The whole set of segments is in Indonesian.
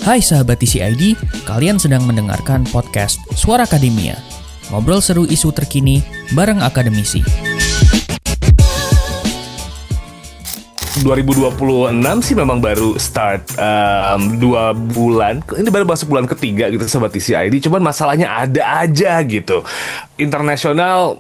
Hai sahabat TCID, kalian sedang mendengarkan podcast Suara Akademia. Ngobrol seru isu terkini bareng akademisi. 2026 sih memang baru start 2 bulan. Ini baru masuk bulan ketiga gitu sobat TCID. Cuman masalahnya ada aja gitu. Internasional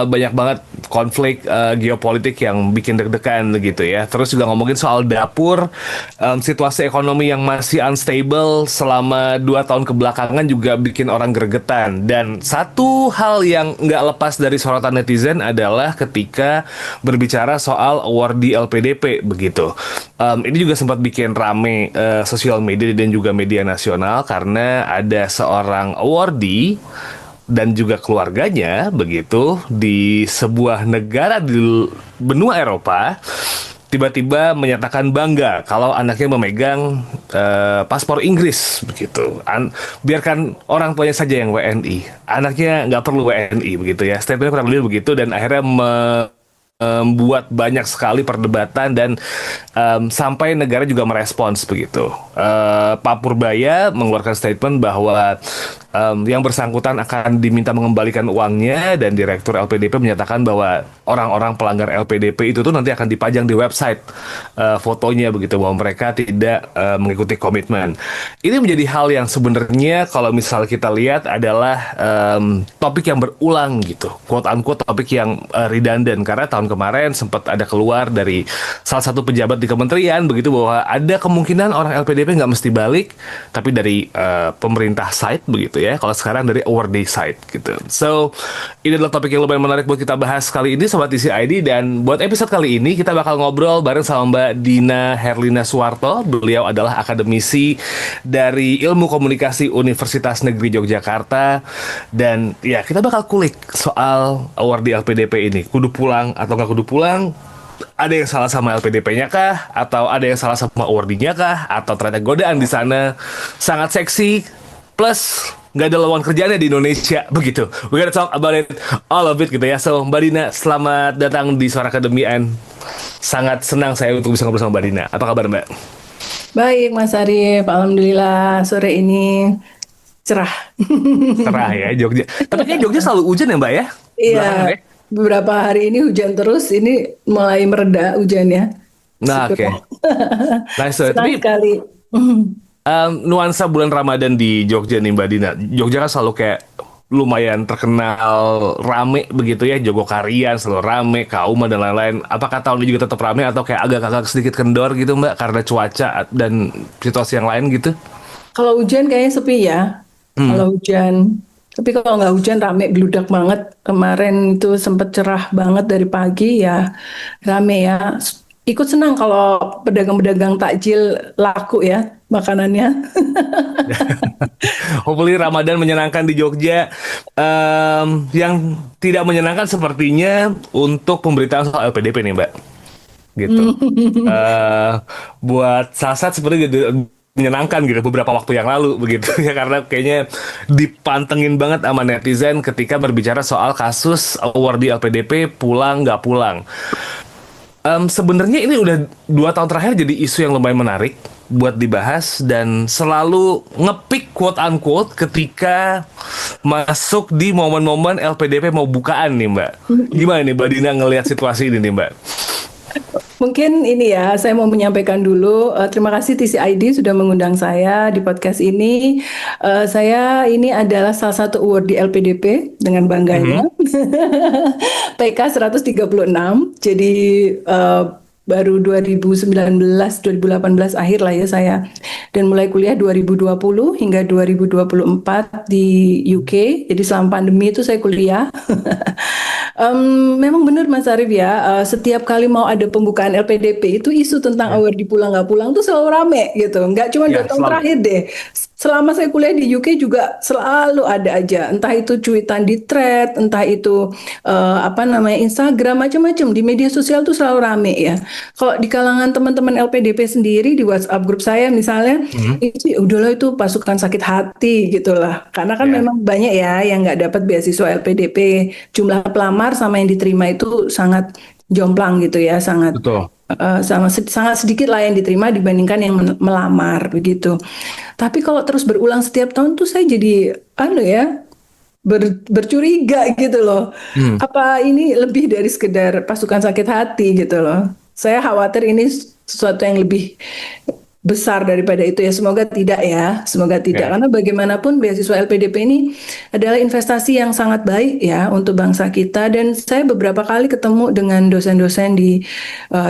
banyak banget konflik geopolitik yang bikin deg-degan gitu ya. Terus juga ngomongin soal dapur, situasi ekonomi yang masih unstable selama 2 tahun kebelakangan juga bikin orang gregetan. Dan satu hal yang nggak lepas dari sorotan netizen adalah ketika berbicara soal award di LPDP begitu. Ini juga sempat bikin rame sosial media dan juga media nasional karena ada seorang awardee dan juga keluarganya begitu di sebuah negara di benua Eropa tiba-tiba menyatakan bangga kalau anaknya memegang paspor Inggris begitu. Biarkan orang tuanya saja yang WNI, anaknya nggak perlu WNI begitu ya. Statementnya kurang lebih begitu dan akhirnya membuat banyak sekali perdebatan dan sampai negara juga merespons begitu. Pak Purbaya mengeluarkan statement bahwa yang bersangkutan akan diminta mengembalikan uangnya dan Direktur LPDP menyatakan bahwa orang-orang pelanggar LPDP itu tuh nanti akan dipajang di website fotonya begitu bahwa mereka tidak mengikuti komitmen. Ini menjadi hal yang sebenarnya kalau misal kita lihat adalah topik yang berulang gitu, quote unquote topik yang redundant karena tahun kemarin sempat ada keluar dari salah satu pejabat di kementerian begitu bahwa ada kemungkinan orang LPDP nggak mesti balik tapi dari pemerintah side begitu ya, kalau sekarang dari awardee side gitu. So ini adalah topik yang lumayan menarik buat kita bahas kali ini sobat TCID, dan buat episode kali ini kita bakal ngobrol bareng sama Mbak Dina Herlina Suwarto. Beliau adalah akademisi dari Ilmu Komunikasi Universitas Negeri Yogyakarta, dan ya kita bakal kulik soal awardee LPDP ini, kudu pulang atau nggak kudu pulang. Ada yang salah sama LPDP-nya kah? Atau ada yang salah sama awardee-nya kah? Atau ternyata godaan di sana sangat seksi, plus nggak ada lowongan kerjaannya di Indonesia begitu. We gotta talk about it, all of it gitu ya. So Mbak Dina, selamat datang di Suara Akademian. Sangat senang saya untuk bisa ngobrol sama Mbak Dina. Apa kabar Mbak? Baik Mas Arif, alhamdulillah sore ini cerah. Cerah ya Jogja. Tapi kayaknya Jogja selalu hujan ya Mbak ya? Iya, Belakangan ya? beberapa hari ini hujan terus, ini mulai mereda hujannya. Nah oke. Nice. Senang Tapi sekali. nuansa bulan Ramadan di Jogja nih Mbak Dina. Jogja kan selalu kayak lumayan terkenal rame begitu ya, Jogokarian selalu rame, Kauma dan lain-lain. Apakah tahun ini juga tetap rame atau kayak agak-agak sedikit kendor gitu Mbak karena cuaca dan situasi yang lain gitu? Kalau hujan kayaknya sepi ya. Kalau hujan. Tapi kalau nggak hujan rame bludak banget. Kemarin itu sempat cerah banget dari pagi ya, rame ya. Ikut senang kalau pedagang-pedagang takjil laku ya makanannya. Hopefully Ramadan menyenangkan di Jogja. Yang tidak menyenangkan sepertinya untuk pemberitaan soal LPDP nih Mbak. Gitu. Buat Sasat seperti menyenangkan gitu beberapa waktu yang lalu begitu ya, karena kayaknya dipantengin banget sama netizen ketika berbicara soal kasus awardee LPDP pulang nggak pulang. Sebenarnya ini udah 2 tahun terakhir jadi isu yang lumayan menarik buat dibahas dan selalu ngepick quote unquote ketika masuk di momen-momen LPDP mau bukaan nih Mbak. Gimana nih Mbak Dina ngelihat situasi ini nih Mbak? Mungkin ini ya, saya mau menyampaikan dulu, terima kasih TCID sudah mengundang saya di podcast ini. Saya ini adalah salah satu award di LPDP dengan bangganya. PK 136, jadi baru 2019-2018 akhir lah ya saya. Dan mulai kuliah 2020 hingga 2024 di UK, jadi selama pandemi itu saya kuliah. Memang benar Mas Arif ya, setiap kali mau ada pembukaan LPDP itu isu tentang award pulang nggak pulang tuh selalu rame gitu. Nggak cuma 2 tahun terakhir deh. Selama saya kuliah di UK juga selalu ada aja, entah itu cuitan di thread, entah itu Instagram, macam-macam di media sosial tuh selalu rame ya. Kalau di kalangan teman-teman LPDP sendiri di WhatsApp grup saya misalnya, itu udahlah itu pasukan sakit hati gitulah. Karena kan memang banyak ya yang nggak dapat beasiswa LPDP, jumlah pelamar sama yang diterima itu sangat jomplang gitu ya, Betul. sangat sedikit lah yang diterima dibandingkan yang melamar begitu. Tapi kalau terus berulang setiap tahun tuh saya jadi bercuriga gitu loh. Hmm. Apa ini lebih dari sekedar pasukan sakit hati gitu loh. Saya khawatir ini sesuatu yang lebih besar daripada itu ya. Semoga tidak ya. Semoga tidak. Ya. Karena bagaimanapun beasiswa LPDP ini adalah investasi yang sangat baik ya untuk bangsa kita. Dan saya beberapa kali ketemu dengan dosen-dosen di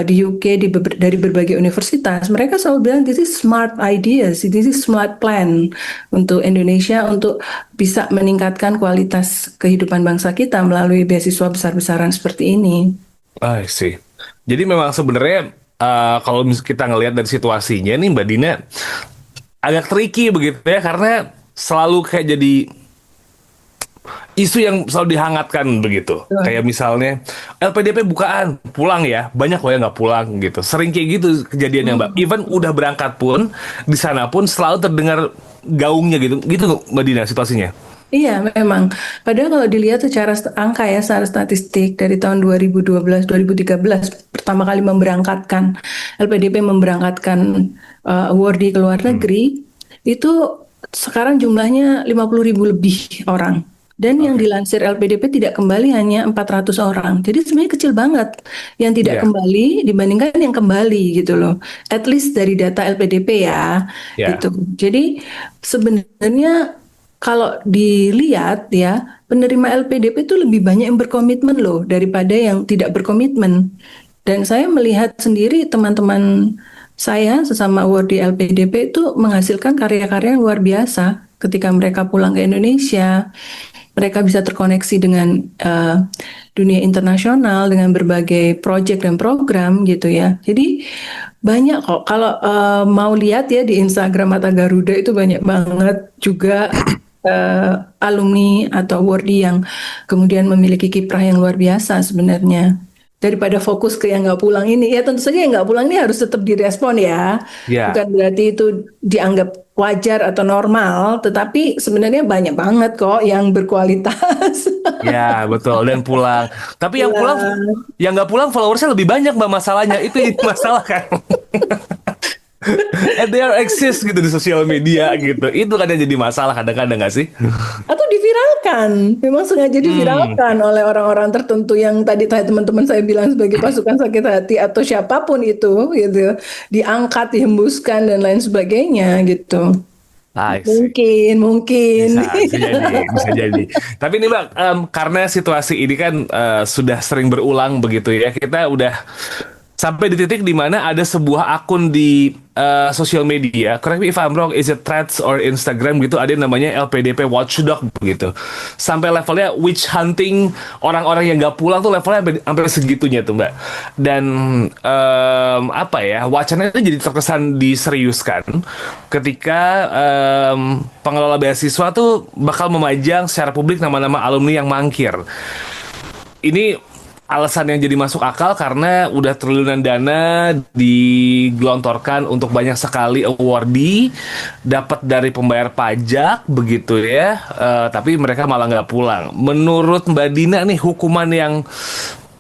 UK dari berbagai universitas. Mereka selalu bilang this is smart ideas, this is smart plan untuk Indonesia untuk bisa meningkatkan kualitas kehidupan bangsa kita melalui beasiswa besar-besaran seperti ini. I see. Jadi memang sebenarnya kalau kita ngelihat dari situasinya nih Mbak Dina agak tricky begitu ya karena selalu kayak jadi isu yang selalu dihangatkan begitu. Kayak misalnya LPDP bukaan pulang ya banyak loh yang nggak pulang gitu. Sering kayak gitu kejadiannya Mbak. Even udah berangkat pun di sana pun selalu terdengar gaungnya gitu. Gitu Mbak Dina situasinya. Iya, memang. Padahal kalau dilihat secara angka ya, secara statistik dari tahun 2012-2013 pertama kali memberangkatkan LPDP memberangkatkan awardee ke luar negeri, itu sekarang jumlahnya 50.000 lebih orang. Dan yang dilansir LPDP tidak kembali hanya 400 orang. Jadi sebenarnya kecil banget yang tidak Iya. kembali dibandingkan yang kembali gitu loh. At least dari data LPDP ya, Ya. gitu. Jadi sebenarnya kalau dilihat ya, penerima LPDP itu lebih banyak yang berkomitmen loh daripada yang tidak berkomitmen. Dan saya melihat sendiri teman-teman saya sesama awardee LPDP itu menghasilkan karya-karya yang luar biasa ketika mereka pulang ke Indonesia. Mereka bisa terkoneksi dengan dunia internasional dengan berbagai proyek dan program gitu ya. Jadi banyak kok. Kalau mau lihat ya di Instagram Mata Garuda itu banyak banget juga alumni atau awardee yang kemudian memiliki kiprah yang luar biasa sebenarnya. Daripada fokus ke yang nggak pulang ini, ya tentu saja yang nggak pulang ini harus tetap direspon ya. Ya. Bukan berarti itu dianggap wajar atau normal, tetapi sebenarnya banyak banget kok yang berkualitas. Ya betul dan pulang. Tapi yang nggak pulang followersnya lebih banyak Mbak masalahnya itu yang masalah kan. And they are exist gitu di sosial media gitu. Itu kan yang jadi masalah kadang-kadang nggak sih? Atau diviralkan, memang sengaja diviralkan oleh orang-orang tertentu yang tadi teman-teman saya bilang sebagai pasukan sakit hati atau siapapun itu gitu, diangkat, dihembuskan dan lain sebagainya gitu. I see. Mungkin. Bisa jadi. Tapi ini Mbak, karena situasi ini kan sudah sering berulang begitu ya, kita udah sampai di titik di mana ada sebuah akun di sosial media, correct me if I'm wrong, is it Threads or Instagram gitu, ada yang namanya LPDP Watchdog begitu. Sampai levelnya witch hunting orang-orang yang nggak pulang tuh levelnya sampai segitunya tuh Mbak. Dan apa ya, wacananya jadi terkesan diseriuskan ketika pengelola beasiswa tuh bakal memajang secara publik nama-nama alumni yang mangkir. Ini alasan yang jadi masuk akal karena udah triliunan dana digelontorkan untuk banyak sekali awardee dapat dari pembayar pajak begitu ya, tapi mereka malah nggak pulang. Menurut Mbak Dina nih hukuman yang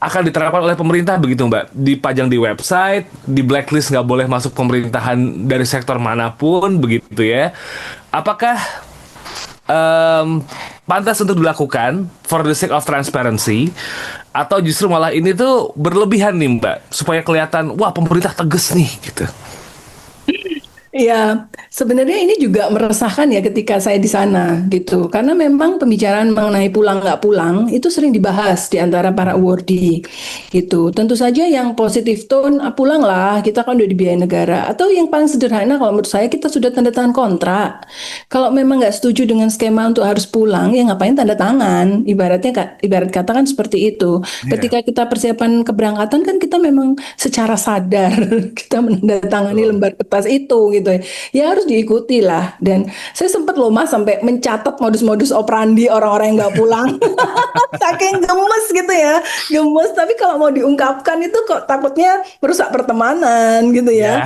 akan diterapkan oleh pemerintah begitu Mbak, dipajang di website, di blacklist nggak boleh masuk pemerintahan dari sektor manapun begitu ya, apakah pantas untuk dilakukan for the sake of transparency atau justru malah ini tuh berlebihan nih Mbak supaya kelihatan wah pemerintah tegas nih gitu. Ya, sebenarnya ini juga meresahkan ya ketika saya di sana gitu. Karena memang pembicaraan mengenai pulang nggak pulang itu sering dibahas di antara para awardee gitu. Tentu saja yang positif tone, pulanglah, kita kan udah dibiayai negara. Atau yang paling sederhana kalau menurut saya kita sudah tanda tangan kontrak. Kalau memang nggak setuju dengan skema untuk harus pulang, ya ngapain tanda tangan? Ibarat kata kan seperti itu. Ketika kita persiapan keberangkatan kan kita memang secara sadar kita menandatangani lembar kertas itu gitu ya, harus diikuti lah. Dan saya sempat loh Mas sampai mencatat modus-modus operandi orang-orang yang nggak pulang. Saking gemes gitu ya, gemes. Tapi kalau mau diungkapkan itu kok takutnya merusak pertemanan gitu ya.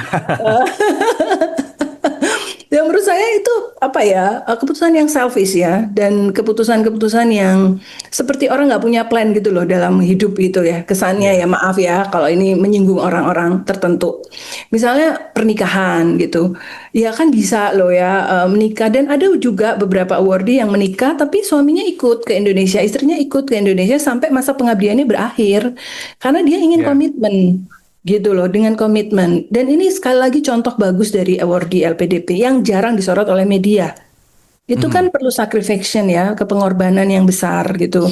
Ya menurut saya itu apa ya, keputusan yang selfish ya, dan keputusan-keputusan yang seperti orang nggak punya plan gitu loh dalam hidup gitu ya, kesannya ya, Iya. maaf ya kalau ini menyinggung orang-orang tertentu. Misalnya pernikahan gitu, ya kan bisa loh ya, menikah, dan ada juga beberapa awardee yang menikah tapi suaminya ikut ke Indonesia, istrinya ikut ke Indonesia sampai masa pengabdiannya berakhir karena dia ingin Iya. komitmen gitu loh, dengan komitmen. Dan ini sekali lagi contoh bagus dari awardee LPDP yang jarang disorot oleh media. Itu kan Mhm. perlu sacrifice ya, kepengorbanan yang besar gitu.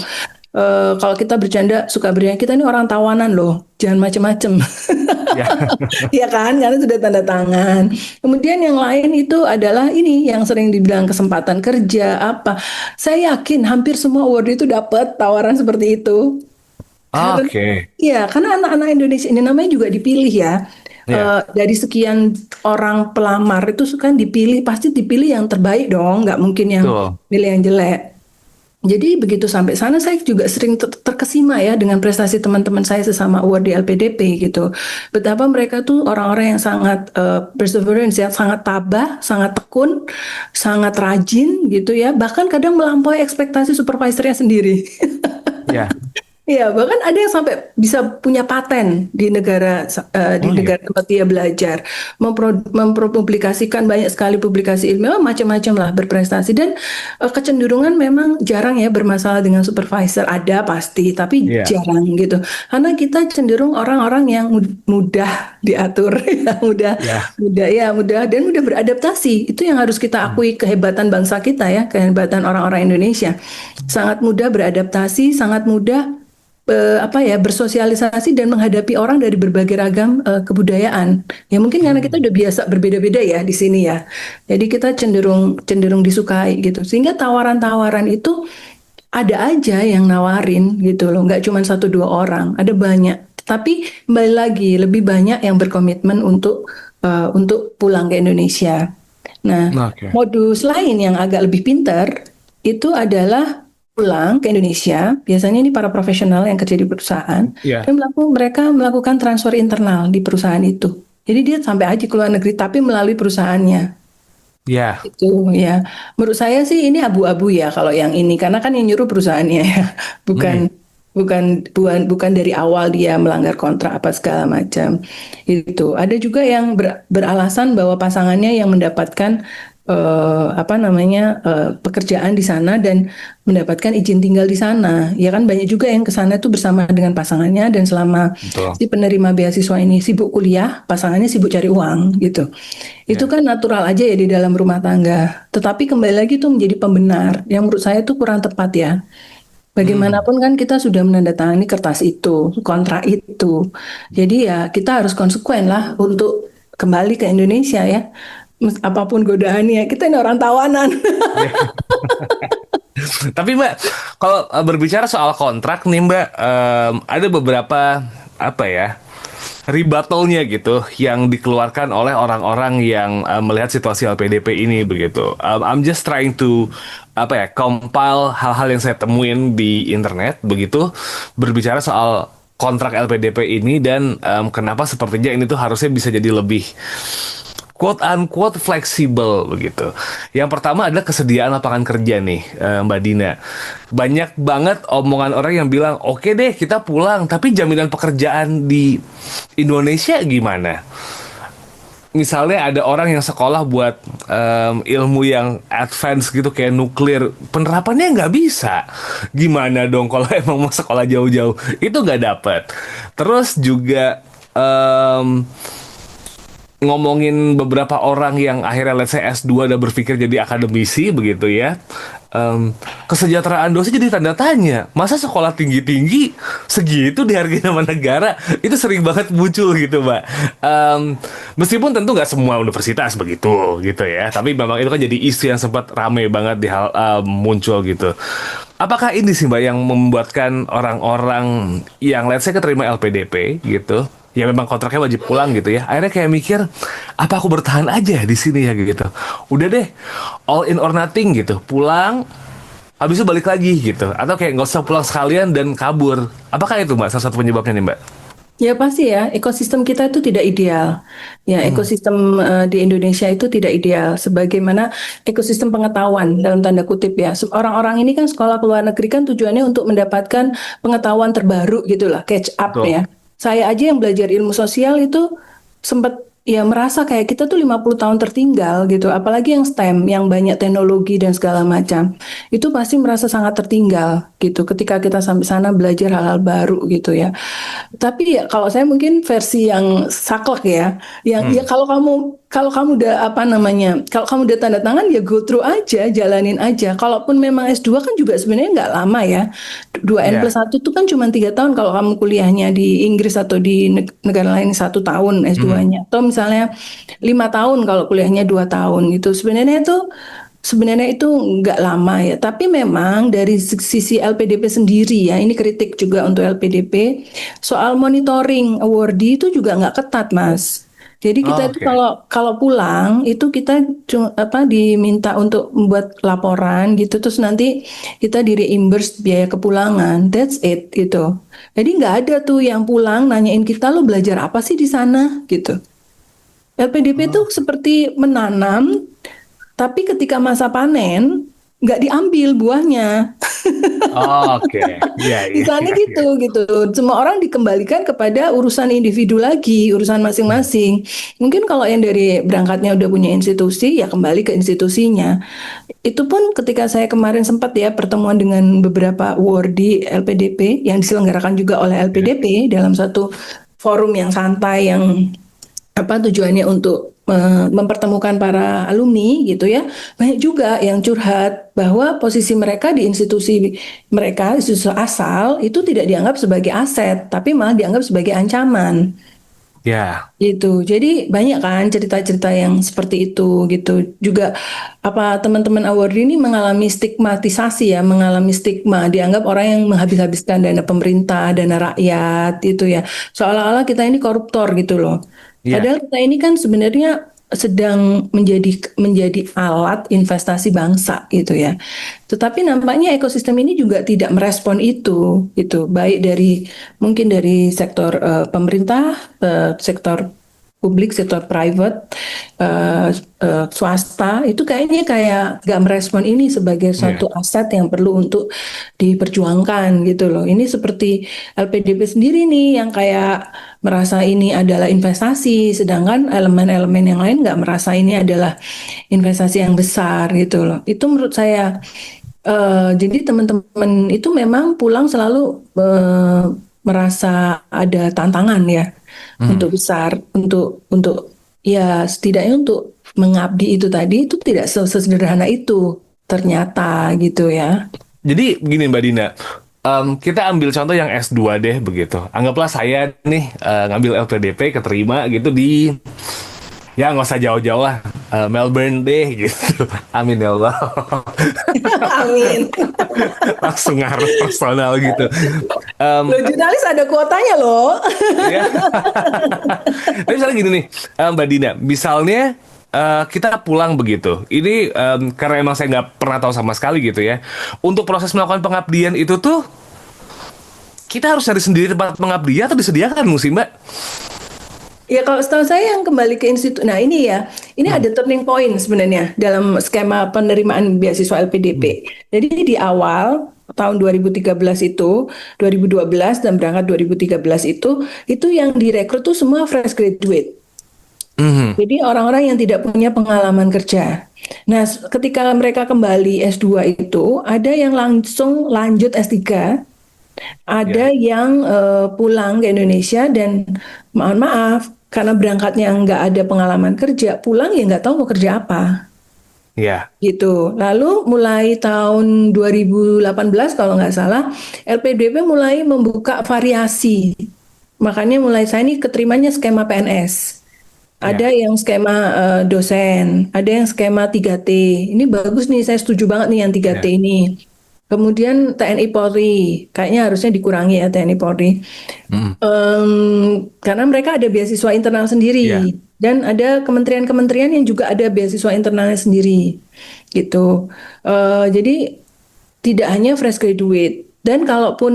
Kalau kita bercanda suka bercanda, kita ini orang tawanan loh, jangan macem-macem. Ya. Ya kan, karena sudah tanda tangan. Kemudian yang lain itu adalah ini yang sering dibilang kesempatan kerja apa. Saya yakin hampir semua awardee itu dapat tawaran seperti itu. Karena Oke. ya, karena anak-anak Indonesia ini namanya juga dipilih ya. Ya. Dari sekian orang pelamar itu kan dipilih, pasti dipilih yang terbaik dong, nggak mungkin yang Betul. pilih yang jelek. Jadi begitu sampai sana saya juga sering terkesima ya dengan prestasi teman-teman saya sesama award di LPDP gitu. Betapa mereka tuh orang-orang yang sangat perseverance ya, sangat tabah, sangat tekun, sangat rajin gitu ya. Bahkan kadang melampaui ekspektasi supervisornya sendiri. Ya. Iya, bahkan ada yang sampai bisa punya paten di Oh iya. negara tempat dia belajar, mempublikasikan banyak sekali publikasi ilmiah, macam-macam lah berprestasi, dan kecenderungan memang jarang ya bermasalah dengan supervisor, ada pasti, tapi Iya. jarang gitu. Karena kita cenderung orang-orang yang mudah diatur, ya, mudah, Ya. mudah ya, mudah dan mudah beradaptasi. Itu yang harus kita Hmm. akui kehebatan bangsa kita ya, kehebatan orang-orang Indonesia. Sangat mudah beradaptasi, sangat mudah apa ya, bersosialisasi dan menghadapi orang dari berbagai ragam kebudayaan. Ya mungkin karena kita Hmm. udah biasa berbeda-beda ya di sini ya. Jadi kita cenderung cenderung disukai gitu. Sehingga tawaran-tawaran itu ada aja yang nawarin gitu loh. Nggak cuma satu dua orang, ada banyak. Tapi kembali lagi lebih banyak yang berkomitmen untuk pulang ke Indonesia. Nah, Oke. modus lain yang agak lebih pintar itu adalah pulang ke Indonesia. Biasanya ini para profesional yang kerja di perusahaan Ya. dan mereka melakukan transfer internal di perusahaan itu. Jadi dia sampai aja ke luar negeri tapi melalui perusahaannya. Ya. Itu ya. Menurut saya sih ini abu-abu ya kalau yang ini karena kan yang nyuruh perusahaannya ya. Hmm. Bukan bukan dari awal dia melanggar kontrak apa segala macam. Itu. Ada juga yang beralasan bahwa pasangannya yang mendapatkan apa namanya pekerjaan di sana dan mendapatkan izin tinggal di sana. Ya kan banyak juga yang ke sana itu bersama dengan pasangannya dan selama Betul. si penerima beasiswa ini sibuk kuliah, pasangannya sibuk cari uang gitu. Itu Ya. kan natural aja ya di dalam rumah tangga. Tetapi kembali lagi itu menjadi pembenar yang menurut saya itu kurang tepat ya. Hmm. Bagaimanapun kan kita sudah menandatangani kertas itu, kontrak itu. Jadi ya kita harus konsekuen lah untuk kembali ke Indonesia ya. Apapun godaannya, kita ini orang tawanan. Ya. Tapi Mbak, kalau berbicara soal kontrak nih Mbak, ada beberapa apa ya rebuttalnya gitu yang dikeluarkan oleh orang-orang yang melihat situasi LPDP ini begitu. I'm just trying to apa ya compile hal-hal yang saya temuin di internet begitu berbicara soal kontrak LPDP ini dan kenapa sepertinya ini tuh harusnya bisa jadi lebih quote unquote fleksibel begitu. Yang pertama adalah kesediaan lapangan kerja nih, Mbak Dina. Banyak banget omongan orang yang bilang, oke deh kita pulang, tapi jaminan pekerjaan di Indonesia gimana? Misalnya ada orang yang sekolah buat ilmu yang advance gitu kayak nuklir, penerapannya nggak bisa. Gimana dong kalau emang mau sekolah jauh-jauh? Itu nggak dapet. Terus juga ngomongin beberapa orang yang akhirnya let's say S2 udah berpikir jadi akademisi begitu ya. Kesejahteraan dosen jadi tanda tanya. Masa sekolah tinggi-tinggi segitu dihargai sama negara? Itu sering banget muncul gitu, Mbak. Meskipun tentu nggak semua universitas begitu gitu ya. Tapi memang itu kan jadi isu yang sempat rame banget di hal muncul gitu. Apakah ini sih Mbak yang membuatkan orang-orang yang let's say keterima LPDP gitu, ya memang kontraknya wajib pulang gitu ya, akhirnya kayak mikir apa aku bertahan aja di sini ya gitu, udah deh all in or nothing gitu, pulang habis itu balik lagi gitu, atau kayak nggak usah pulang sekalian dan kabur. Apakah itu Mbak salah satu penyebabnya nih Mbak? Ya pasti ya, ekosistem kita itu tidak ideal. Ya, ekosistem di Indonesia itu tidak ideal. Sebagaimana ekosistem pengetahuan dalam tanda kutip ya. Orang-orang ini kan sekolah ke luar negeri kan tujuannya untuk mendapatkan pengetahuan terbaru gitulah, catch up Betul. ya. Saya aja yang belajar ilmu sosial itu sempat ya merasa kayak kita tuh 50 tahun tertinggal gitu. Apalagi yang STEM, yang banyak teknologi dan segala macam. Itu pasti merasa sangat tertinggal gitu ketika kita sampai sana belajar hal-hal baru gitu ya. Tapi ya kalau saya mungkin versi yang saklek ya, yang ya kalau kamu udah apa namanya, kalau kamu udah tanda tangan ya go through aja, jalanin aja. Kalaupun memang S2 kan juga sebenarnya nggak lama ya. 2N plus Ya. 1 itu kan cuma 3 tahun kalau kamu kuliahnya di Inggris atau di negara lain 1 tahun S2-nya. Atau misalnya 5 tahun kalau kuliahnya 2 tahun gitu. Sebenarnya itu nggak lama ya, tapi memang dari sisi LPDP sendiri ya, ini kritik juga untuk LPDP, soal monitoring awardee itu juga nggak ketat, Mas. Jadi kita Oh, itu oke. kalau kalau pulang itu kita diminta untuk membuat laporan gitu, terus nanti kita di reimburse biaya kepulangan, that's it gitu. Jadi nggak ada tuh yang pulang nanyain kita lo belajar apa sih di sana gitu. LPDP itu Oh, seperti menanam, tapi ketika masa panen nggak diambil buahnya. oke. Iya, iya, Misalnya iya, iya. gitu gitu. Semua orang dikembalikan kepada urusan individu lagi, urusan masing-masing. Mungkin kalau yang dari berangkatnya udah punya institusi, ya kembali ke institusinya. Itu pun ketika saya kemarin sempat ya pertemuan dengan beberapa awardee LPDP yang diselenggarakan juga oleh Ya. LPDP dalam satu forum yang santai yang tujuannya untuk mempertemukan para alumni gitu ya. Banyak juga yang curhat bahwa posisi mereka di institusi mereka, institusi asal itu tidak dianggap sebagai aset, tapi malah dianggap sebagai ancaman Ya. gitu. Jadi banyak kan cerita-cerita yang seperti itu gitu. Juga teman-teman award ini mengalami stigmatisasi ya, mengalami stigma, dianggap orang yang menghabis-habiskan dana pemerintah, dana rakyat itu ya. Seolah-olah kita ini koruptor gitu loh. Iya. Padahal kita ini kan sebenarnya sedang menjadi menjadi alat investasi bangsa gitu ya. Tetapi nampaknya ekosistem ini juga tidak merespon itu baik dari mungkin dari sektor pemerintah, sektor publik, sektor private, swasta itu kayaknya kayak nggak merespon ini sebagai Iya. suatu aset yang perlu untuk diperjuangkan gitu loh. Ini seperti LPDP sendiri nih yang kayak merasa ini adalah investasi, sedangkan elemen-elemen yang lain nggak merasa ini adalah investasi yang besar gitu loh. Itu menurut saya. Jadi teman-teman itu memang pulang selalu merasa ada tantangan ya Hmm. untuk besar, untuk ya setidaknya untuk mengabdi itu tadi itu tidak sesederhana itu ternyata gitu ya. Jadi gini Mbak Dina, kita ambil contoh yang S2 deh begitu. Anggaplah saya nih ngambil LPDP keterima gitu di, ya nggak usah jauh-jauh lah, Melbourne deh gitu. Amin ya Allah. Amin. Langsung ngaruh personal gitu. Loh, jurnalis ada kuotanya loh. Ya. Tapi misalnya gini nih, Mbak Dina, misalnya kita pulang begitu. Ini karena emang saya nggak pernah tahu sama sekali gitu ya. Untuk proses melakukan pengabdian itu tuh kita harus cari sendiri tempat pengabdian atau disediakan mesti Mbak? Ya kalau setahu saya yang kembali ke institut, nah ini ya, ini ada turning point sebenarnya dalam skema penerimaan beasiswa LPDP. Jadi di awal tahun 2013 itu, 2012 dan berangkat 2013 itu yang direkrut tuh semua fresh graduate. Mhm. Jadi orang-orang yang tidak punya pengalaman kerja. Nah, ketika mereka kembali S2 itu, ada yang langsung lanjut S3, ada Ya, yang pulang ke Indonesia dan mohon maaf karena berangkatnya nggak ada pengalaman kerja, pulang ya nggak tahu mau kerja apa ya, gitu. Lalu mulai tahun 2018 kalau nggak salah, LPDP mulai membuka variasi. Makanya mulai saya ini keterimanya skema PNS. Ada ya, yang skema dosen, ada yang skema 3T. Ini bagus nih, saya setuju banget nih yang 3T ya. ini. Kemudian TNI Polri, kayaknya harusnya dikurangi ya TNI Polri. Mhm. Karena mereka ada beasiswa internal Ya, sendiri dan ada kementerian-kementerian yang juga ada beasiswa internalnya sendiri, gitu. Jadi tidak hanya fresh graduate. Dan kalaupun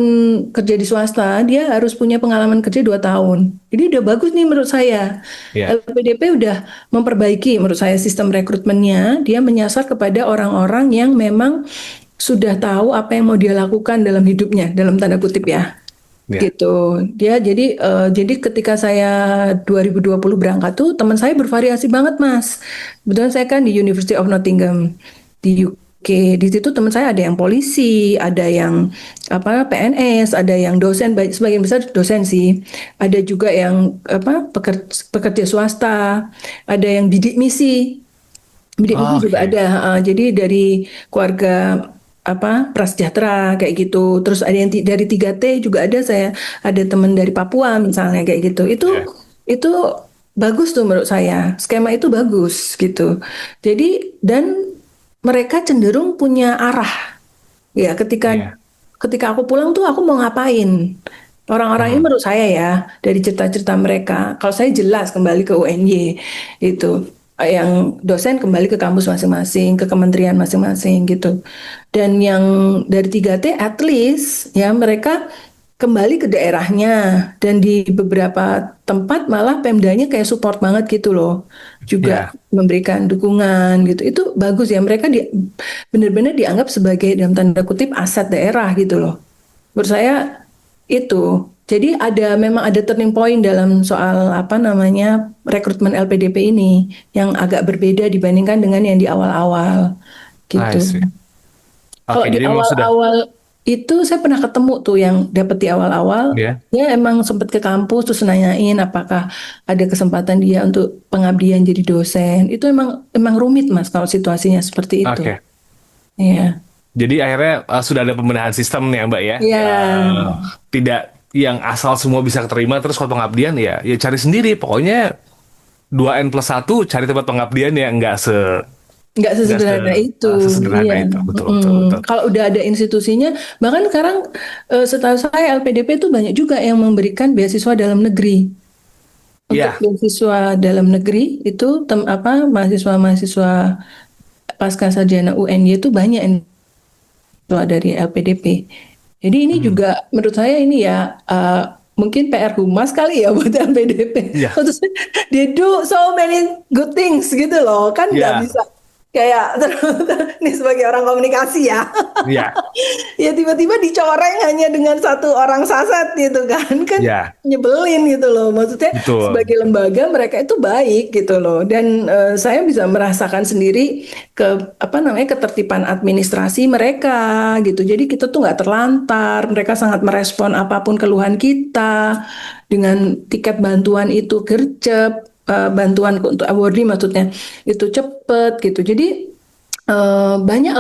kerja di swasta, dia harus punya pengalaman kerja 2 tahun. Jadi udah bagus nih menurut saya. Ya. LPDP udah memperbaiki menurut saya sistem rekrutmennya. Dia menyasar kepada orang-orang yang memang sudah tahu apa yang mau dia lakukan dalam hidupnya, dalam tanda kutip ya. Ya. Gitu. Dia jadi ketika saya 2020 berangkat tuh teman saya bervariasi banget, Mas. Kebetulan saya kan di University of Nottingham di UK. Di situ teman saya ada yang polisi, ada yang PNS, ada yang dosen, sebagian besar dosen sih. Ada juga yang pekerja swasta, ada yang bidik misi. Bidik misi juga Oke. ada. Jadi dari keluarga prasejahtera kayak gitu. Terus ada yang dari 3T juga ada, saya ada teman dari Papua misalnya kayak gitu. Ya. Itu bagus tuh menurut saya. Skema itu bagus gitu. Jadi dan mereka cenderung punya arah. Ya, Ya. ketika aku pulang tuh aku mau ngapain? Orang-orang ini menurut saya ya, dari cerita-cerita mereka, kalau saya jelas kembali ke UNY itu, yang dosen kembali ke kampus masing-masing, ke kementerian masing-masing gitu. Dan yang dari 3T at least ya mereka kembali ke daerahnya, dan di beberapa tempat malah Pemdanya kayak support banget gitu loh, juga Ya. memberikan dukungan gitu. Itu bagus ya, mereka benar-benar dianggap sebagai dalam tanda kutip aset daerah gitu loh. Menurut saya itu. Jadi memang ada turning point dalam soal rekrutmen LPDP ini yang agak berbeda dibandingkan dengan yang di awal-awal I gitu. see. Kalau Oke, di jadi memang sudah. awal-awal itu saya pernah ketemu tuh yang dapat di awal-awal, Ya. dia emang sempat ke kampus terus nanyain apakah ada kesempatan dia untuk pengabdian jadi dosen. Itu emang rumit, Mas, kalau situasinya seperti itu. Oke. Iya. Jadi akhirnya sudah ada pembenahan sistem nih ya, Mbak ya. Iya. Tidak yang asal semua bisa keterima, terus kalau pengabdian ya cari sendiri. Pokoknya 2N+1 cari tempat pengabdian ya Nggak sesederhana itu, sesederhana iya. itu. Betul, betul, betul. Kalau udah ada institusinya, bahkan sekarang setahu saya LPDP itu banyak juga yang memberikan beasiswa dalam negeri. Untuk Iya. beasiswa dalam negeri itu mahasiswa-mahasiswa pasca sarjana UNY itu banyak yang dari LPDP. Jadi ini juga menurut saya ini ya mungkin PR Humas kali ya buat LPDP. Iya. Maksudnya they do so many good things gitu loh, kan nggak Iya. bisa kayak ini sebagai orang komunikasi ya. Iya. Ya tiba-tiba dicoreng hanya dengan satu orang saset gitu kan Iya. nyebelin gitu loh. Maksudnya Betul. sebagai lembaga mereka itu baik gitu loh, dan saya bisa merasakan sendiri ketertiban administrasi mereka gitu. Jadi kita tuh nggak terlantar, mereka sangat merespon apapun keluhan kita dengan tiket bantuan itu gercep. Bantuan untuk awardee maksudnya itu cepet gitu. Jadi banyak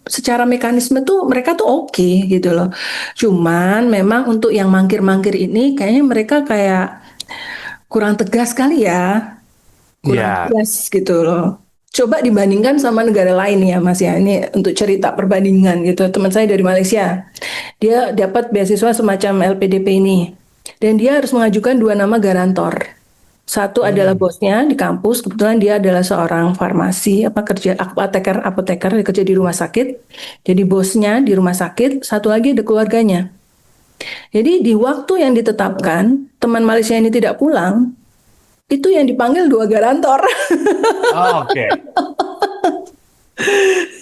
secara mekanisme tuh mereka tuh oke gitu loh. Cuman memang untuk yang mangkir-mangkir ini kayaknya mereka kayak kurang tegas kali ya, kurang Iya. tegas gitu loh. Coba dibandingkan sama negara lain ya, Mas ya. Ini untuk cerita perbandingan gitu. Teman saya dari Malaysia, dia dapat beasiswa semacam LPDP ini. Dan dia harus mengajukan 2 nama garantor. Satu adalah bosnya di kampus, kebetulan dia adalah seorang farmasi, kerja apoteker, dia kerja di rumah sakit. Jadi bosnya di rumah sakit, satu lagi ada keluarganya. Jadi di waktu yang ditetapkan, teman Malaysia ini tidak pulang, itu yang dipanggil 2 garantor. Oke.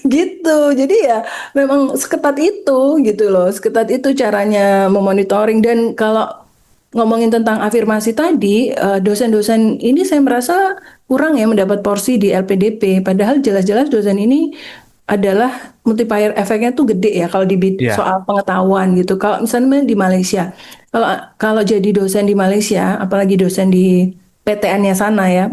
Gitu. Jadi ya memang seketat itu gitu loh, seketat itu caranya memonitoring. Dan kalau ngomongin tentang afirmasi tadi, dosen-dosen ini saya merasa kurang ya mendapat porsi di LPDP. Padahal jelas-jelas dosen ini adalah multiplier efeknya tuh gede ya kalau di Iya. soal pengetahuan gitu. Kalau misalnya di Malaysia, kalau jadi dosen di Malaysia, apalagi dosen di PTN-nya sana ya,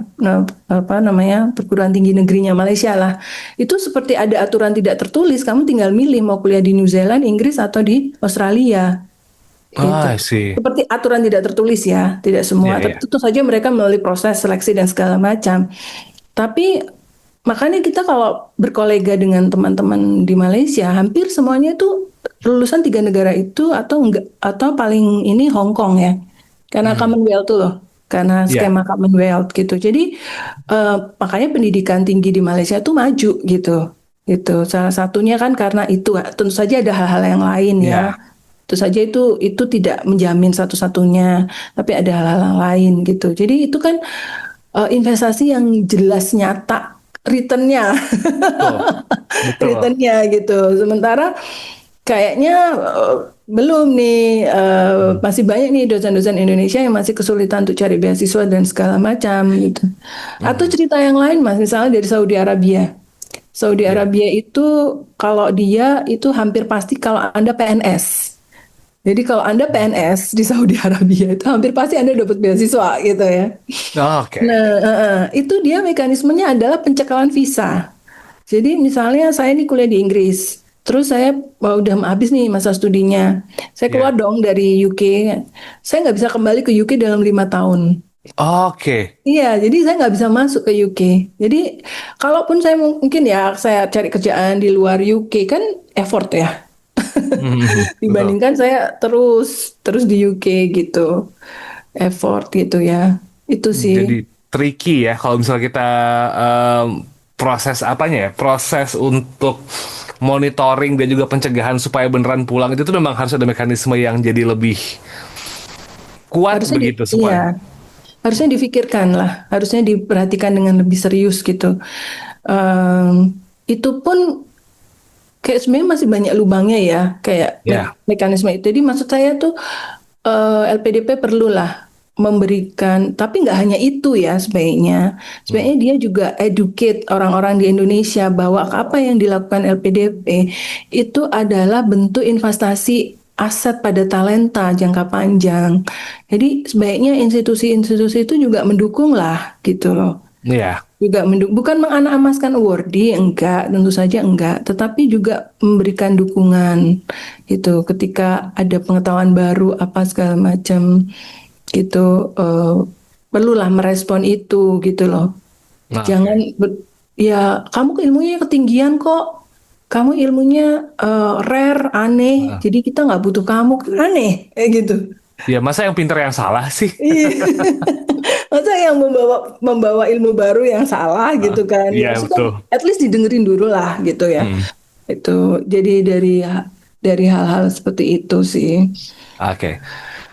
perguruan tinggi negerinya Malaysia lah, itu seperti ada aturan tidak tertulis. Kamu tinggal milih mau kuliah di New Zealand, Inggris atau di Australia. I Gitu. see. Seperti aturan tidak tertulis ya, tidak semua. Iya, iya. Tentu saja mereka melalui proses seleksi dan segala macam. Tapi makanya kita kalau berkolega dengan teman-teman di Malaysia, hampir semuanya itu lulusan 3 negara itu atau enggak, atau paling ini Hong Kong ya, karena Commonwealth tuh loh, karena Iya. skema Commonwealth gitu. Jadi makanya pendidikan tinggi di Malaysia tuh maju gitu. Gitu. Salah satunya kan karena itu, tentu saja ada hal-hal yang lain ya. Ya. Tentu saja itu tidak menjamin satu-satunya, tapi ada hal-hal yang lain gitu. Jadi itu kan investasi yang jelas nyata returnnya, Betul. Betul. returnnya gitu. Sementara kayaknya belum nih, masih banyak nih dosen-dosen Indonesia yang masih kesulitan untuk cari beasiswa dan segala macam gitu. Atau cerita yang lain, Mas, misalnya dari Saudi Arabia. Saudi Ya. Arabia itu kalau dia itu hampir pasti kalau Anda PNS. Jadi kalau Anda PNS di Saudi Arabia itu hampir pasti Anda dapat beasiswa gitu ya. Oke. Nah, itu dia mekanismenya adalah pencekalan visa. Jadi misalnya saya ini kuliah di Inggris, terus saya udah habis nih masa studinya, saya keluar Ya. dong dari UK, saya nggak bisa kembali ke UK dalam 5 tahun. Oke. Iya, jadi saya nggak bisa masuk ke UK. Jadi kalaupun saya mungkin ya saya cari kerjaan di luar UK kan effort ya, Betul. dibandingkan saya terus terus di UK gitu, effort gitu ya. Itu sih. Jadi tricky ya kalau misalnya kita em, proses apanya ya, proses untuk monitoring dan juga pencegahan supaya beneran pulang itu tuh memang harus ada mekanisme yang jadi lebih kuat Harusnya begitu supaya. iya, harusnya difikirkan lah, harusnya diperhatikan dengan lebih serius gitu. Itu pun kayak sebenarnya masih banyak lubangnya ya, kayak Ya. mekanisme itu. Jadi maksud saya tuh LPDP perlulah memberikan, tapi nggak hanya itu ya sebaiknya. Hmm. Sebaiknya dia juga educate orang-orang di Indonesia bahwa apa yang dilakukan LPDP itu adalah bentuk investasi aset pada talenta jangka panjang. Jadi sebaiknya institusi-institusi itu juga mendukung lah gitu loh. Iya. Juga bukan menganak-emaskan awardee, enggak, tentu saja enggak, tetapi juga memberikan dukungan gitu ketika ada pengetahuan baru apa segala macam gitu, perlulah merespon itu gitu loh. Nah, Jangan oke. ya kamu ilmunya ketinggian kok, kamu ilmunya rare, aneh, Nah. jadi kita nggak butuh kamu, aneh kayak gitu. Ya masa yang pinter yang salah sih? Iya. Masa yang membawa membawa ilmu baru yang salah Ah, gitu kan. Ya iya maksudnya betul. at least didengerin dulu lah gitu ya. Hmm. Itu jadi dari hal-hal seperti itu sih. Oke.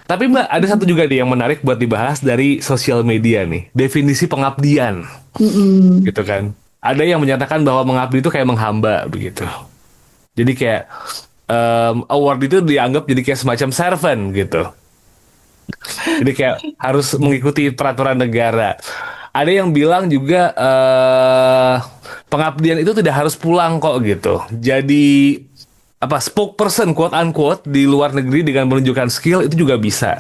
Tapi Mbak, ada satu juga nih yang menarik buat dibahas dari sosial media nih. Definisi pengabdian, Mm-mm. gitu kan. Ada yang menyatakan bahwa mengabdi itu kayak menghamba, begitu. Jadi kayak award itu dianggap jadi kayak semacam servant, gitu. Jadi kayak harus mengikuti peraturan negara. Ada yang bilang juga pengabdian itu tidak harus pulang kok, gitu. Jadi apa spokesperson quote unquote di luar negeri dengan menunjukkan skill itu juga bisa.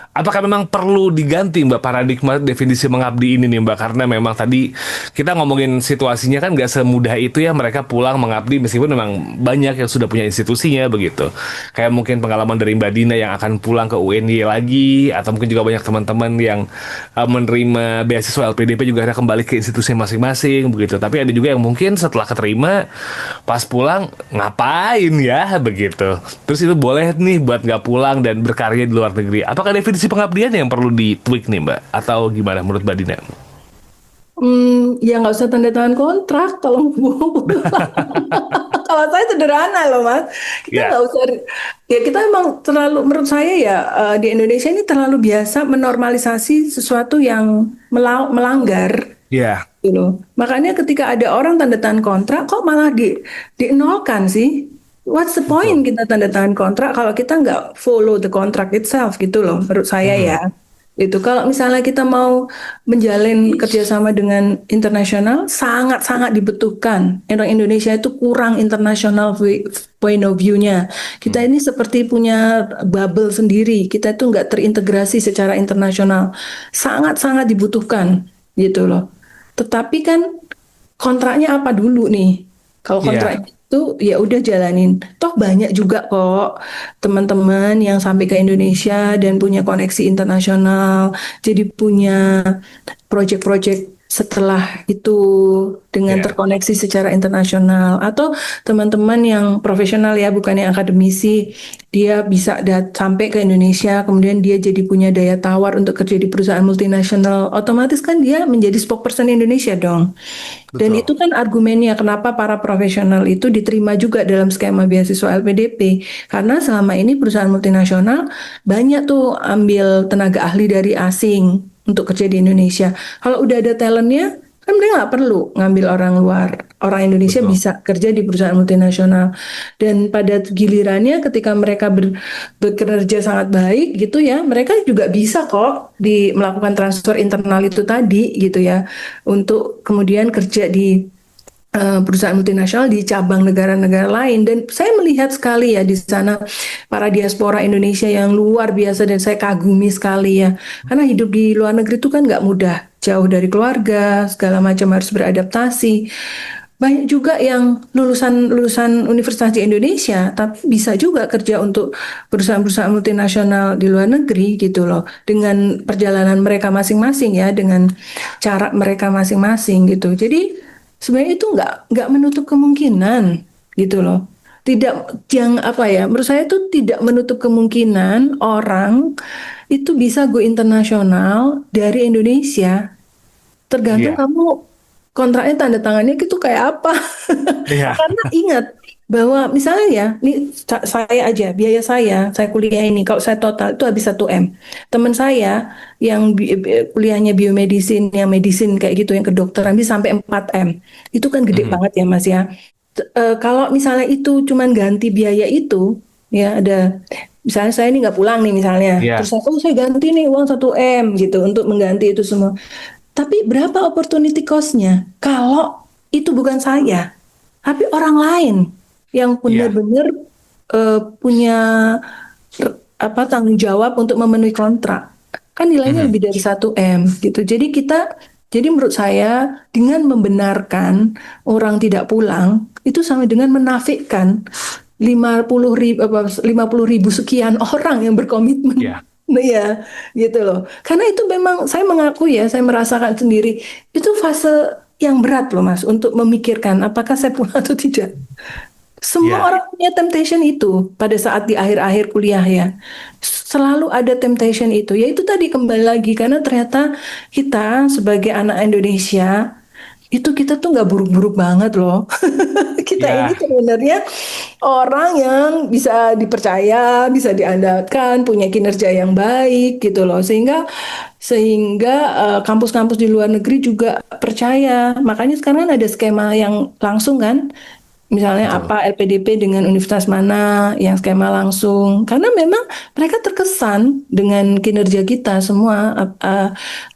Apakah memang perlu diganti Mbak paradigma definisi mengabdi ini nih Mbak? Karena memang tadi kita ngomongin situasinya kan nggak semudah itu ya mereka pulang mengabdi meskipun memang banyak yang sudah punya institusinya begitu. Kayak mungkin pengalaman dari Mbak Dina yang akan pulang ke UNY lagi atau mungkin juga banyak teman-teman yang menerima beasiswa LPDP juga akan kembali ke institusi masing-masing begitu. Tapi ada juga yang mungkin setelah keterima pas pulang ngapain ya begitu. Terus itu boleh nih buat nggak pulang dan berkarya di luar negeri. Apakah definisi pengabdian yang perlu di-tweak nih Mbak? Atau gimana menurut Mbak Dina? Ya nggak usah tanda tangan kontrak kalau mau pulang. Kalau saya sederhana loh Mas, kita Ya, nggak usah, ya kita emang terlalu, menurut saya ya di Indonesia ini terlalu biasa menormalisasi sesuatu yang melanggar ya, gitu loh. Makanya ketika ada orang tanda tangan kontrak, kok malah dienolkan sih? What's the point betul. kita tanda tangan kontrak kalau kita nggak follow the contract itself gitu loh, menurut saya ya. Mhm. Itu kalau misalnya kita mau menjalin kerjasama dengan internasional, sangat-sangat dibutuhkan. Orang Indonesia itu kurang international point of view-nya. Kita ini seperti punya bubble sendiri. Kita itu nggak terintegrasi secara internasional. Sangat-sangat dibutuhkan gitu loh. Tetapi kan kontraknya apa dulu nih? Kalau Ya, kontrak itu ya udah jalanin. Toh banyak juga kok teman-teman yang sampai ke Indonesia dan punya koneksi internasional, jadi punya project-project setelah itu dengan Ya. terkoneksi secara internasional, atau teman-teman yang profesional ya, bukan yang akademisi, dia bisa sampai ke Indonesia, kemudian dia jadi punya daya tawar untuk kerja di perusahaan multinasional, otomatis kan dia menjadi spokesperson Indonesia dong. Dan Betul. itu kan argumennya kenapa para profesional itu diterima juga dalam skema beasiswa LPDP. Karena selama ini perusahaan multinasional banyak tuh ambil tenaga ahli dari asing untuk kerja di Indonesia. Kalau udah ada talentnya, kan mereka nggak perlu ngambil orang luar. Orang Indonesia Betul. bisa kerja di perusahaan multinasional. Dan pada gilirannya ketika mereka bekerja sangat baik gitu ya, mereka juga bisa kok melakukan transfer internal itu tadi gitu ya, untuk kemudian kerja di perusahaan multinasional di cabang negara-negara lain. Dan saya melihat sekali ya di sana para diaspora Indonesia yang luar biasa, dan saya kagumi sekali ya, karena hidup di luar negeri itu kan nggak mudah, jauh dari keluarga, segala macam harus beradaptasi. Banyak juga yang lulusan universitas di Indonesia, tapi bisa juga kerja untuk perusahaan-perusahaan multinasional di luar negeri gitu loh, dengan perjalanan mereka masing-masing ya, dengan cara mereka masing-masing gitu. Jadi sebenarnya itu nggak menutup kemungkinan gitu loh. Tidak, yang apa ya? Menurut saya itu tidak menutup kemungkinan orang itu bisa go internasional dari Indonesia. Tergantung Iya. kamu kontraknya tanda tangannya itu kayak apa. Iya. Karena ingat bahwa misalnya ya, ini saya aja, biaya saya kuliah ini, kalau saya total itu habis 1 M. Teman saya yang kuliahnya biomedicine, yang medicine kayak gitu, yang kedokteran bisa sampai 4 M. Itu kan gede Mhm. banget ya Mas ya. Kalau misalnya itu cuman ganti biaya itu, ya ada, misalnya saya ini nggak pulang nih misalnya, Iya. terus saya ganti nih uang 1 M gitu untuk mengganti itu semua. Tapi berapa opportunity cost-nya? Kalau itu bukan saya, tapi orang lain yang Iya. benar-benar punya tanggung jawab untuk memenuhi kontrak, kan nilainya Mhm. lebih dari 1 M gitu. Jadi menurut saya dengan membenarkan orang tidak pulang itu sama dengan menafikan 50.000 sekian orang yang berkomitmen. Iya. Nah, ya, gitu loh. Karena itu memang saya mengaku ya, saya merasakan sendiri itu fase yang berat loh Mas, untuk memikirkan apakah saya pulang atau tidak. Semua Iya. orang punya temptation itu pada saat di akhir-akhir kuliah ya. Selalu ada temptation itu. Ya itu tadi, kembali lagi, karena ternyata kita sebagai anak Indonesia itu kita tuh nggak buruk-buruk banget loh. Kita ini Iya. sebenarnya orang yang bisa dipercaya, bisa diandalkan, punya kinerja yang baik gitu loh. Sehingga kampus-kampus di luar negeri juga percaya. Makanya sekarang kan ada skema yang langsung kan. Misalnya Betul. apa, LPDP dengan universitas mana yang skema langsung. Karena memang mereka terkesan dengan kinerja kita semua,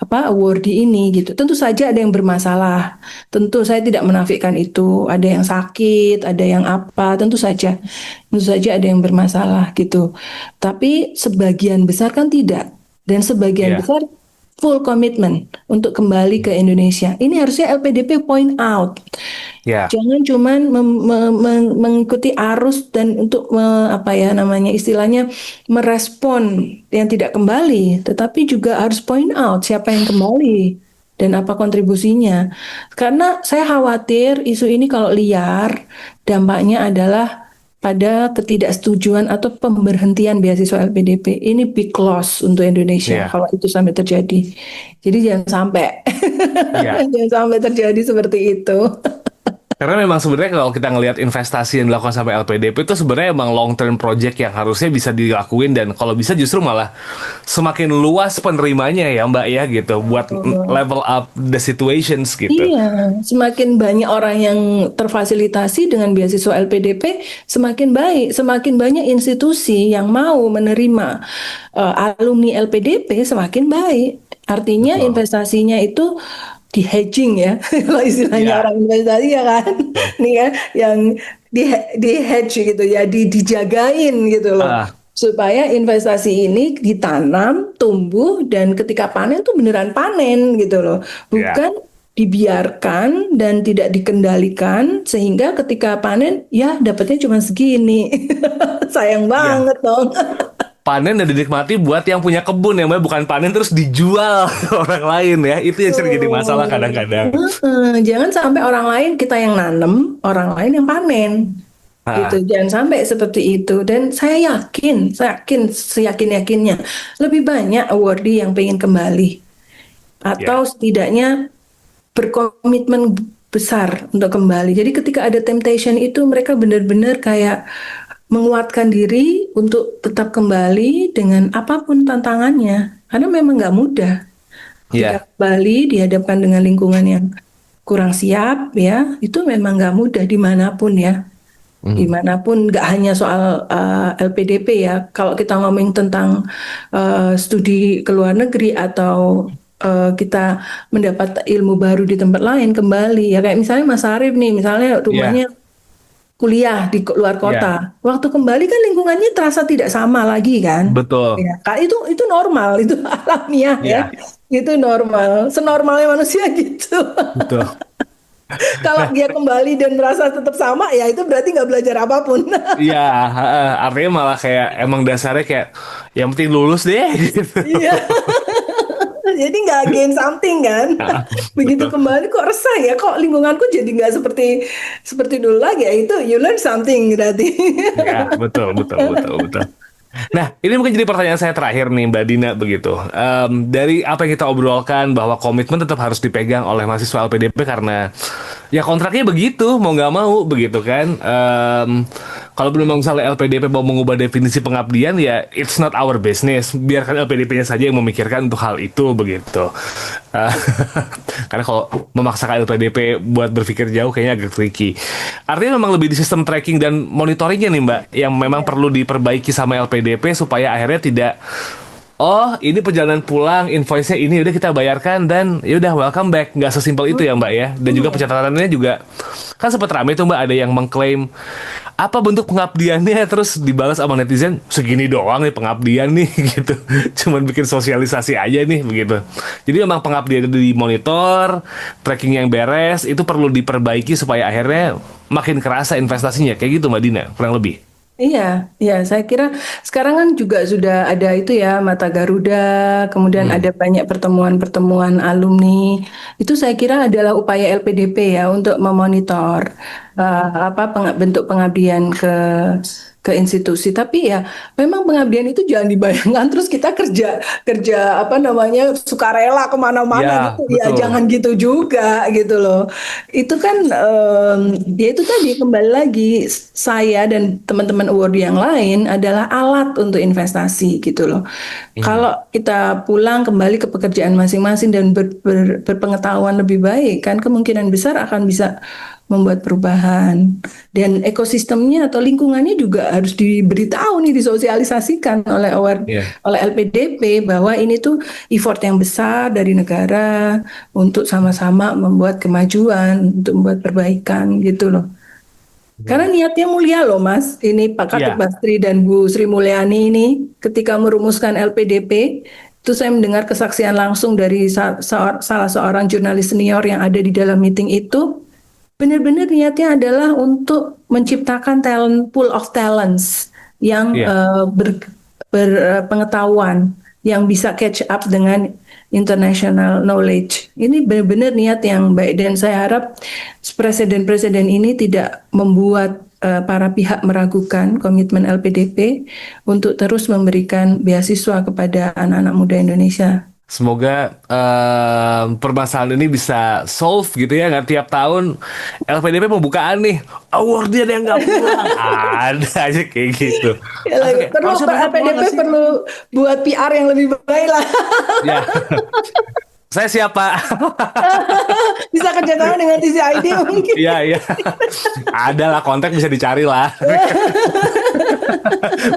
awardee ini gitu. Tentu saja ada yang bermasalah. Tentu saya tidak menafikan itu. Ada yang sakit, ada yang apa, tentu saja. Tentu saja ada yang bermasalah gitu. Tapi sebagian besar kan tidak. Dan sebagian Iya. besar full komitmen untuk kembali ke Indonesia. Ini harusnya LPDP point out. Iya. Jangan cuman mengikuti arus dan untuk istilahnya merespon yang tidak kembali, tetapi juga harus point out siapa yang kembali dan apa kontribusinya. Karena saya khawatir isu ini kalau liar, dampaknya adalah pada ketidaksetujuan atau pemberhentian beasiswa LPDP. Ini big loss untuk Indonesia Iya. kalau itu sampai terjadi. Jadi jangan sampai, Iya. jangan sampai terjadi seperti itu. Karena memang sebenarnya kalau kita ngelihat investasi yang dilakukan sampai LPDP itu sebenarnya emang long term project yang harusnya bisa dilakuin, dan kalau bisa justru malah semakin luas penerimanya ya Mbak ya gitu, buat level up the situations gitu. Iya, semakin banyak orang yang terfasilitasi dengan beasiswa LPDP, semakin baik, semakin banyak institusi yang mau menerima alumni LPDP, semakin baik. Artinya Betul. investasinya itu di hedging ya, kalau istilahnya Iya. orang investasi ya kan, Betul. nih ya, yang di hedge gitu ya, dijagain gitu loh. Ah, Supaya investasi ini ditanam, tumbuh, dan ketika panen tuh beneran panen gitu loh. iya. Bukan dibiarkan dan tidak dikendalikan sehingga ketika panen ya dapatnya cuma segini. Sayang Iya. banget dong. panen dan dinikmati buat yang punya kebun ya Mbak, bukan panen terus dijual ke orang lain ya. Itu yang sering jadi masalah kadang-kadang. Jangan sampai orang lain kita yang nanam, orang lain yang panen. Gitu, Ah, jangan sampai seperti itu. Dan saya yakin, seyakin-yakinnya lebih banyak awardee yang pengen kembali ya. atau setidaknya berkomitmen besar untuk kembali. Jadi ketika ada temptation itu mereka benar-benar kayak menguatkan diri untuk tetap kembali dengan apapun tantangannya. Karena memang nggak mudah. Ketika Ya. kembali dihadapkan dengan lingkungan yang kurang siap, ya itu memang nggak mudah dimanapun ya. Hmm. Dimanapun, nggak hanya soal LPDP ya. Kalau kita ngomong tentang studi ke luar negeri atau kita mendapat ilmu baru di tempat lain kembali ya, kayak misalnya Mas Arif nih, misalnya Ya. rumahnya kuliah di luar Ya. kota, waktu kembali kan lingkungannya terasa tidak sama lagi kan. Betul. Ya, itu normal, itu alamiah ya, Ya. itu normal, senormalnya manusia gitu. Betul. Kalau dia kembali dan merasa tetap sama, ya itu berarti nggak belajar apapun. Iya, artinya malah kayak emang dasarnya kayak yang penting lulus deh gitu. Iya, jadi nggak gain something kan. Begitu Betul. kembali kok resah ya, kok lingkunganku jadi nggak seperti seperti dulu lagi. Ya itu you learn something berarti. Ya, betul, betul, betul, betul. Nah, ini mungkin jadi pertanyaan saya terakhir nih, Mbak Dina, begitu. Dari apa yang kita obrolkan, bahwa komitmen tetap harus dipegang oleh mahasiswa LPDP karena ya kontraknya begitu, mau nggak mau, begitu kan. Kalau memang misalnya LPDP mau mengubah definisi pengabdian, ya it's not our business. Biarkan LPDP-nya saja yang memikirkan untuk hal itu, begitu. Eh, karena kalau memaksakan LPDP buat berpikir jauh kayaknya agak tricky. Artinya memang lebih di sistem tracking dan monitoringnya nih Mbak, yang memang perlu diperbaiki sama LPDP supaya akhirnya tidak, oh ini perjalanan pulang, invoice-nya ini udah kita bayarkan dan ya udah welcome back. Nggak sesimpel itu ya Mbak ya. Dan juga pencatatannya juga kan sempat rame tuh Mbak, ada yang mengklaim apa bentuk pengabdiannya, terus dibalas sama netizen segini doang nih pengabdian nih gitu, cuman bikin sosialisasi aja nih begitu. Jadi memang pengabdian itu dimonitor, tracking yang beres itu perlu diperbaiki supaya akhirnya makin kerasa investasinya kayak gitu Mbak Dina kurang lebih. Iya, iya, saya kira sekarang kan juga sudah ada itu ya, Mata Garuda, kemudian Hmm. ada banyak pertemuan-pertemuan alumni. Itu saya kira adalah upaya LPDP ya untuk memonitor bentuk pengabdian ke institusi. Tapi ya memang pengabdian itu jangan dibayangkan terus kita kerja kerja apa namanya sukarela kemana-mana Ya, gitu. Ya betul. jangan gitu juga gitu loh. Itu kan ya itu tadi kembali lagi saya dan teman-teman award yang lain adalah alat untuk investasi gitu loh. Hmm. Kalau kita pulang kembali ke pekerjaan masing-masing dan berpengetahuan lebih baik kan kemungkinan besar akan bisa membuat perubahan dan ekosistemnya atau lingkungannya juga harus diberitahu nih disosialisasikan Iya. oleh LPDP bahwa ini tuh effort yang besar dari negara untuk sama-sama membuat kemajuan untuk membuat perbaikan gitu loh. Karena niatnya mulia loh Mas, ini Pak Katip Iya. Bastri dan Bu Sri Mulyani ini ketika merumuskan LPDP, itu saya mendengar kesaksian langsung dari salah seorang jurnalis senior yang ada di dalam meeting itu, benar-benar niatnya adalah untuk menciptakan pool of talents yang Iya. berpengetahuan, yang bisa catch up dengan international knowledge. Ini benar-benar niat yang baik dan saya harap presiden-presiden ini tidak membuat para pihak meragukan komitmen LPDP untuk terus memberikan beasiswa kepada anak-anak muda Indonesia. Semoga permasalahan ini bisa solve gitu ya, nggak tiap tahun LPDP pembukaan nih award dia yang nggak pulang ada aja kayak gitu. Ya, Atau kayak, perlu harusnya Pak mereka pulang LPDP nggak sih? perlu buat PR yang lebih baik lah. Ya, saya siapa? Bisa kerjasama dengan TCID mungkin. Iya, iya. Ada lah, kontak bisa dicari lah.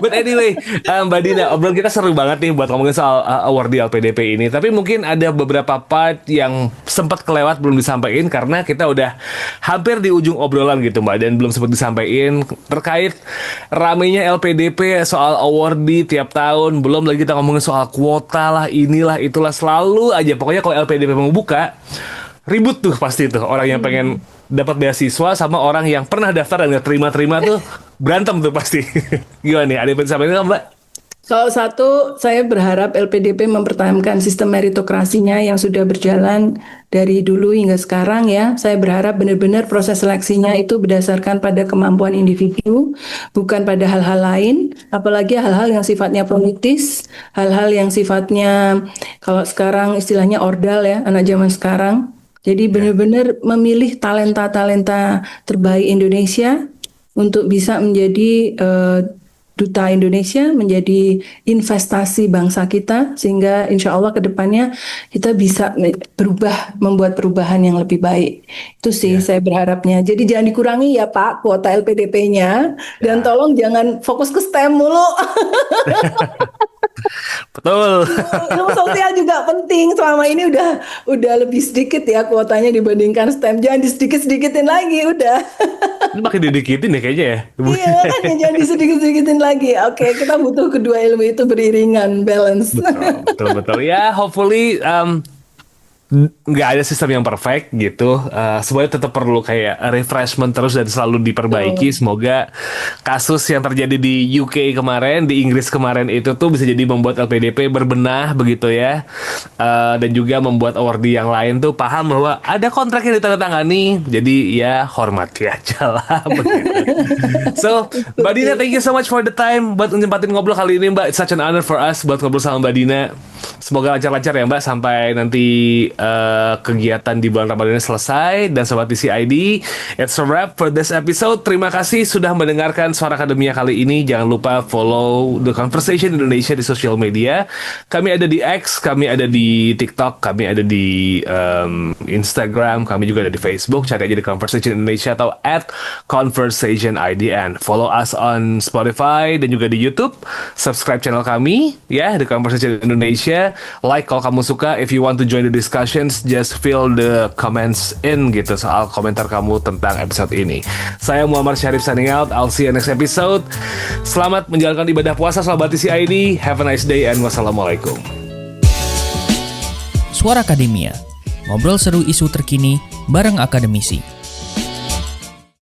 But anyway, Mbak Dina, obrolan kita seru banget nih buat ngomongin soal award di LPDP ini. Tapi mungkin ada beberapa part yang sempat kelewat belum disampaikan karena kita udah hampir di ujung obrolan gitu Mbak, dan belum sempat disampaikan terkait ramenya LPDP soal award di tiap tahun. Belum lagi kita ngomongin soal kuota lah, inilah itulah, selalu aja. Pokoknya kalau LPDP mau buka, ribut tuh pasti tuh orang yang pengen dapat beasiswa sama orang yang pernah daftar dan nggak terima-terima tuh berantem tuh pasti. Gimana nih? Ada yang bisa sampaikan nggak, Mbak? Kalau satu, saya berharap LPDP mempertahankan sistem meritokrasinya yang sudah berjalan dari dulu hingga sekarang ya. Saya berharap benar-benar proses seleksinya itu berdasarkan pada kemampuan individu, bukan pada hal-hal lain, apalagi hal-hal yang sifatnya politis, hal-hal yang sifatnya kalau sekarang istilahnya ordal ya, anak zaman sekarang. Jadi benar-benar memilih talenta-talenta terbaik Indonesia untuk bisa menjadi duta Indonesia, menjadi investasi bangsa kita, sehingga insya Allah ke depannya kita bisa berubah, membuat perubahan yang lebih baik. Itu sih saya berharapnya. Jadi jangan dikurangi ya Pak kuota LPDP-nya, dan tolong jangan fokus ke STEM mulu. Betul. Ilmu sosial juga penting. Selama ini udah lebih sedikit ya kuotanya dibandingkan STEM. Jangan disedikit-sedikitin lagi, udah. Ini makin didikitin ya kayaknya ya. Iya kan, ya, jangan disedikit-sedikitin lagi. Oke, kita butuh kedua ilmu itu beriringan, balance. Betul. Ya, hopefully nggak ada sistem yang perfect gitu. Semuanya tetap perlu kayak refreshment terus dan selalu diperbaiki. Semoga kasus yang terjadi di UK kemarin, di Inggris kemarin itu tuh bisa jadi membuat LPDP berbenah begitu ya. Dan juga membuat awardee yang lain tuh paham bahwa ada kontrak yang ditandatangani. Jadi ya hormati aja lah begitu. So, Mbak Dina, thank you so much for the time buat nyempatin ngobrol kali ini, Mbak. It's such an honor for us buat ngobrol sama Mbak Dina. Semoga lancar-lancar ya Mbak sampai nanti kegiatan di bulan Ramadan ini selesai. Dan Sobat TCID, it's a wrap for this episode. Terima kasih sudah mendengarkan Suara Akademia kali ini. Jangan lupa follow The Conversation Indonesia di sosial media. Kami ada di X, kami ada di TikTok, kami ada di Instagram, kami juga ada di Facebook. Cari aja The Conversation Indonesia atau @ConversationIDN. Follow us on Spotify dan juga di YouTube. Subscribe channel kami ya, The Conversation Indonesia. Like kalau kamu suka. If you want to join the discussions, just fill the comments in gitu soal komentar kamu tentang episode ini. Saya Muhammad Syarif signing out. I'll see you next episode. Selamat menjalankan ibadah puasa, Sobat TCID. Have a nice day and wassalamualaikum. Suara Akademia, ngobrol seru isu terkini bareng akademisi.